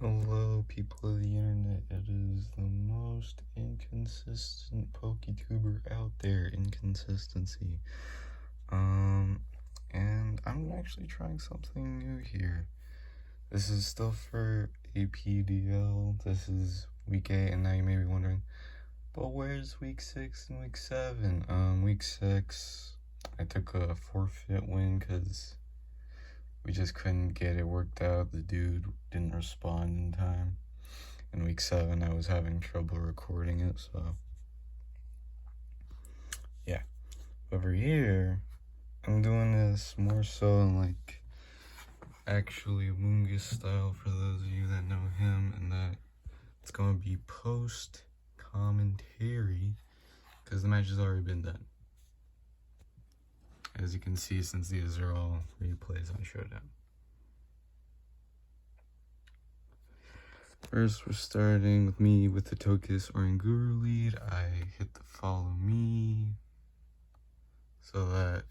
Hello, people of the internet. It is the most inconsistent PokeTuber out there. Inconsistency. And I'm actually trying something new here. This is stuff for APDL. This is week 8, and now you may be wondering, but where's week 6 and week 7? Week 6, I took a forfeit win because we just couldn't get it worked out. The dude didn't respond in time. In week 7, I was having trouble recording it, so yeah. Over here, I'm doing this more so in like actually Mungus style for those of you that know him, and that it's gonna be post commentary because the match has already been done. As you can see, since these are all replays on Showdown. First, we're starting with me with the Tokus Oranguru lead. I hit the follow me so that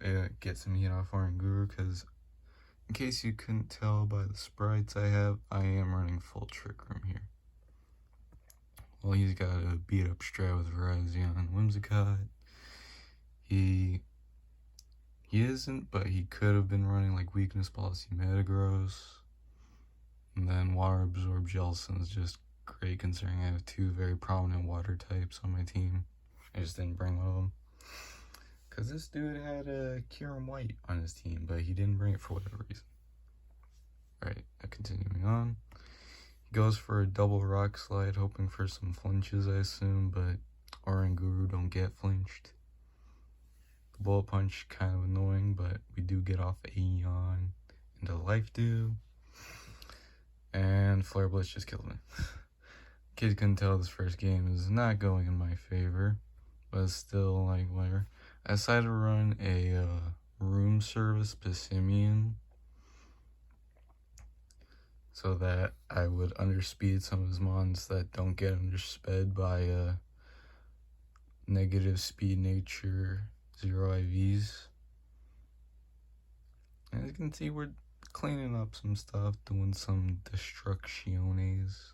it gets some heat off Oranguru, because in case you couldn't tell by the sprites I have, I am running full Trick Room here. Well, he's got a beat up strat with Virizion and Whimsicott. He isn't, but he could have been running like Weakness Policy Metagross. And then Water Absorb Jellicent's just great considering I have two very prominent water types on my team. I just didn't bring one of them because this dude had a Kyurem White on his team, but he didn't bring it for whatever reason. Alright, continuing on. He goes for a double Rock Slide, hoping for some flinches, I assume, but Oranguru don't get flinched. The Bullet Punch kind of annoying, but we do get off Aeon into Life Dew. And Flare Blitz just killed me. Kids couldn't tell this first game is not going in my favor, but it's still like whatever. I decided to run a room service Pissimian so that I would underspeed some of his mons that don't get undersped by negative speed nature 0 IVs. As you can see, we're cleaning up some stuff, doing some destrucciones.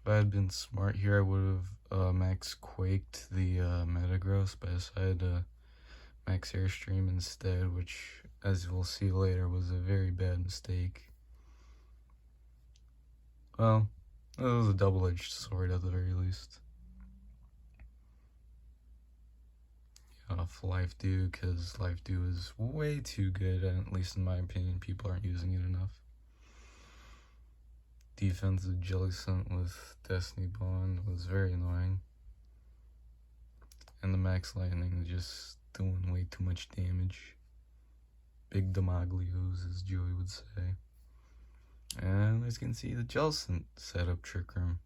If I had been smart here, I would have max quaked the Metagross, but I decided to max Airstream instead, which, as we'll see later, was a very bad mistake. Well, it was a double-edged sword at the very least. Off Life Dew, because Life Dew is way too good, at least in my opinion. People aren't using it enough. Defensive Jellicent with Destiny Bond was very annoying. And the Max Lightning is just doing way too much damage. Big Demaglios, as Joey would say. And as you can see, the Jellicent set up Trick Room,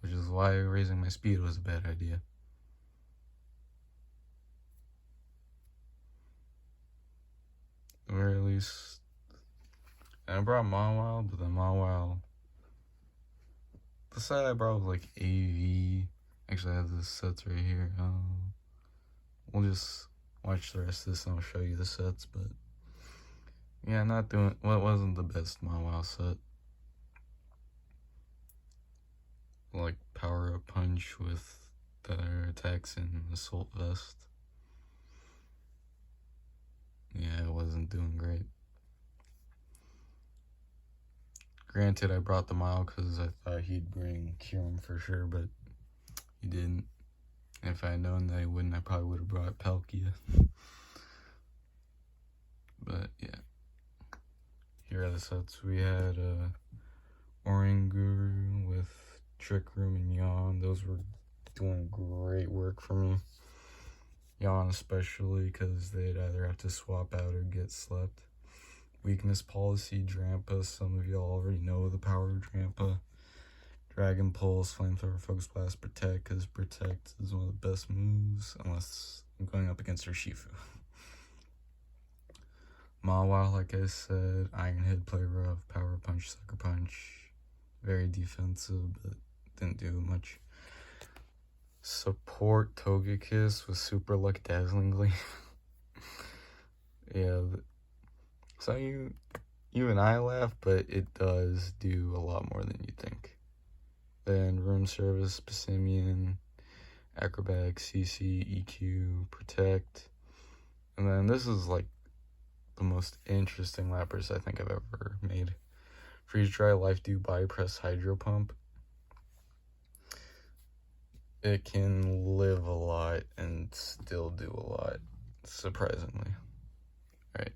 which is why raising my speed was a bad idea. At the very least, and I brought Mawile, but the Mawile, the set I brought was like AV. Actually, I have the sets right here. We'll just watch the rest of this and I'll show you the sets, but yeah, not doing, well, it wasn't the best Mawile set. Like Power Up Punch with better attacks and Assault Vest. Yeah, it wasn't doing great. Granted, I brought the Mile because I thought he'd bring Kyurem for sure, but he didn't. If I had known that he wouldn't, I probably would have brought Palkia. But yeah, here are the sets. We had Oranguru with Trick Room and Yawn. Those were doing great work for me. Yawn especially, because they'd either have to swap out or get slept. Weakness Policy, Drampa. Some of y'all already know the power of Drampa. Dragon Pulse, Flamethrower, Focus Blast, Protect, because Protect is one of the best moves, unless I'm going up against Urshifu. Mawile, like I said, Iron Head, Play Rough, Power Punch, Sucker Punch. Very defensive, but didn't do much. Support Togekiss with Super Luck Dazzling Gleam. Yeah, So you and I laugh, but it does do a lot more than you think. Then room service, Passimian, acrobatic, CC, EQ, protect. And then this is like the most interesting Lapras I think I've ever made. Freeze dry, life dew, body press, hydro pump. It can live a lot and still do a lot, surprisingly. Alright.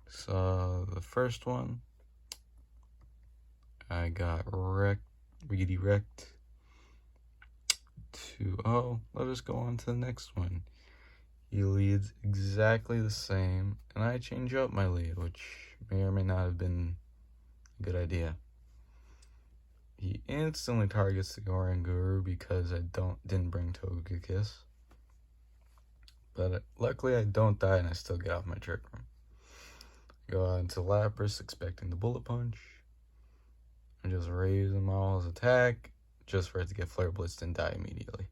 So the first one, I got redirect. 2-0. Let us go on to the next one. He leads exactly the same, and I change up my lead, which may or may not have been a good idea. He instantly targets the Oranguru because I didn't bring Togekiss. But luckily I don't die and I still get off my Trick Room. Go out into Lapras expecting the Bullet Punch. And just raise him all his attack just for it to get Flare Blitzed and die immediately.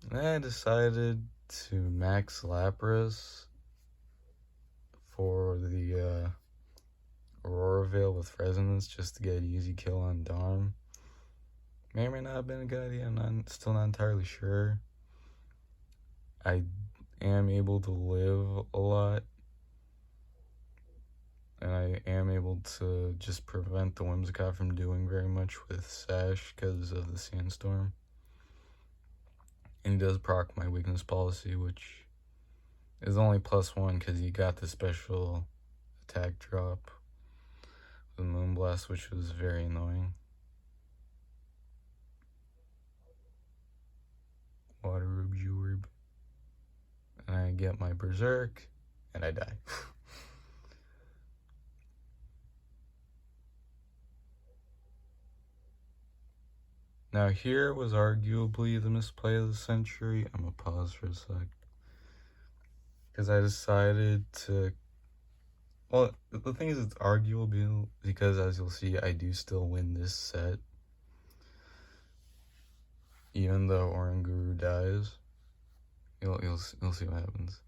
And I decided to max Lapras for the Aurora Veil with Resonance just to get an easy kill on Darm. May or may not have been a good idea, I'm still not entirely sure. I am able to live a lot. And I am able to just prevent the Whimsicott from doing very much with Sash because of the Sandstorm. And he does proc my weakness policy, which is only +1 because he got the special attack drop with Moonblast, which was very annoying. Water Rube, and I get my Berserk, and I die. Now here was arguably the misplay of the century. I'm gonna pause for a sec. Because I decided to... Well, the thing is, it's arguable because, as you'll see, I do still win this set. Even though Oranguru dies. You'll see what happens.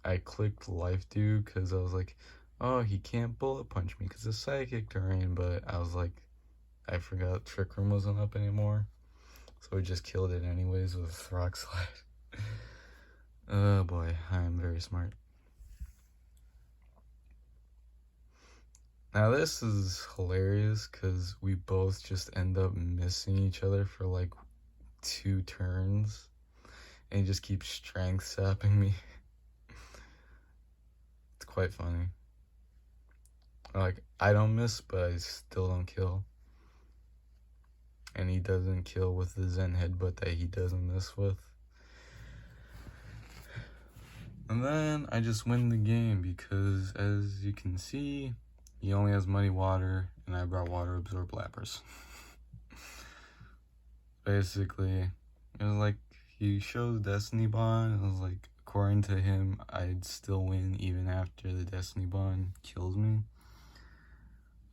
I clicked Life Dew because I was like, oh, he can't Bullet Punch me because it's Psychic Terrain, but I was like, I forgot Trick Room wasn't up anymore. So we just killed it anyways with Rock Slide. Oh boy, I'm very smart. Now this is hilarious because we both just end up missing each other for like 2 turns. And he just keeps strength sapping me. It's quite funny. Like, I don't miss, but I still don't kill. And he doesn't kill with the Zen Headbutt that he doesn't miss with. And then I just win the game because, as you can see, he only has Muddy Water, and I brought Water Absorb Lapras. Basically, it was like, he shows Destiny Bond, it was like, according to him, I'd still win even after the Destiny Bond kills me.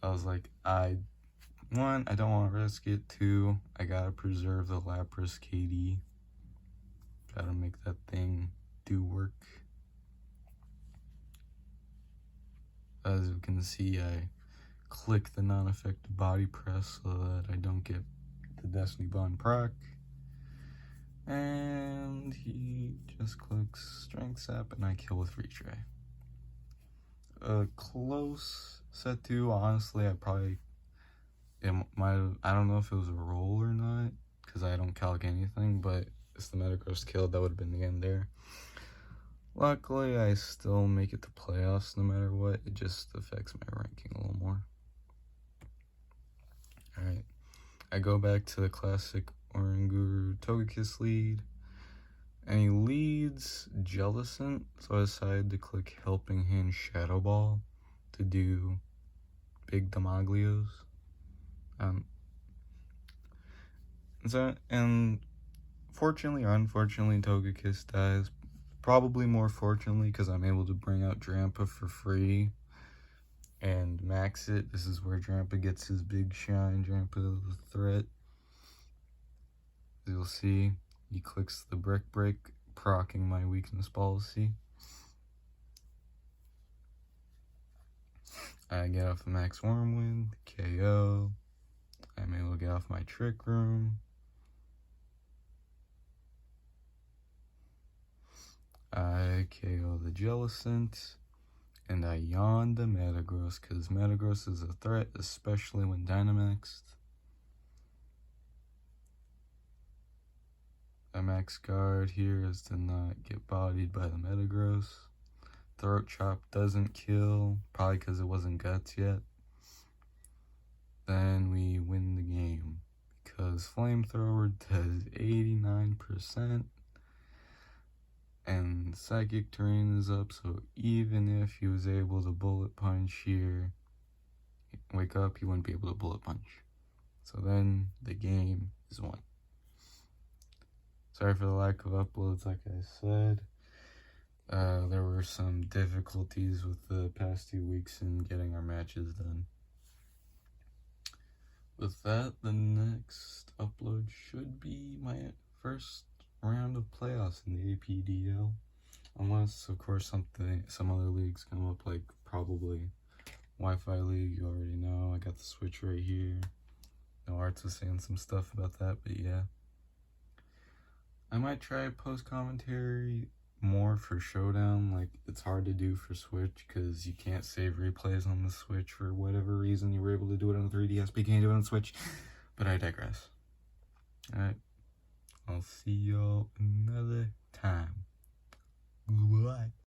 I was like, 1, I don't want to risk it. 2, I gotta preserve the Lapras KD. Gotta make that thing do work. As you can see, I click the non-effective body press so that I don't get the Destiny Bond proc. And he just clicks Strength Sap and I kill with Free Tray. A close set 2, honestly, I don't know if it was a roll or not, because I don't calc anything, but if the Metagross killed, that would have been the end there. Luckily, I still make it to playoffs no matter what. It just affects my ranking a little more. Alright, I go back to the classic Oranguru Togekiss lead, and he leads Jellicent, so I decided to click Helping Hand Shadow Ball to do big Damaglios. And fortunately or unfortunately, Togekiss dies. Probably more fortunately, because I'm able to bring out Drampa for free and max it. This is where Drampa gets his big shine. Drampa the threat. As you'll see, he clicks the brick break, proccing my weakness policy. I get off the Max Wormwind, KO. I'm able to get off my Trick Room. I KO the Jellicent, and I yawn the Metagross, because Metagross is a threat, especially when Dynamaxed. A Max Guard here is to not get bodied by the Metagross. Throat Chop doesn't kill, probably because it wasn't Guts yet. Then we win the game, because Flamethrower does 89%. And Psychic Terrain is up, so even if he was able to Bullet Punch here, wake up, he wouldn't be able to Bullet Punch. So then the game is won. Sorry for the lack of uploads, like I said. There were some difficulties with the past 2 weeks in getting our matches done. With that, the next upload should be my first round of playoffs in the APDL, unless of course some other leagues come up, like probably Wi-Fi League. You already know I got the Switch right here. No, Arts was saying some stuff about that, but yeah, I might try post commentary more for Showdown. Like, it's hard to do for Switch because you can't save replays on the Switch for whatever reason. You were able to do it on the 3DS, but you can't do it on the Switch. But I digress. Alright, I'll see y'all another time. Goodbye.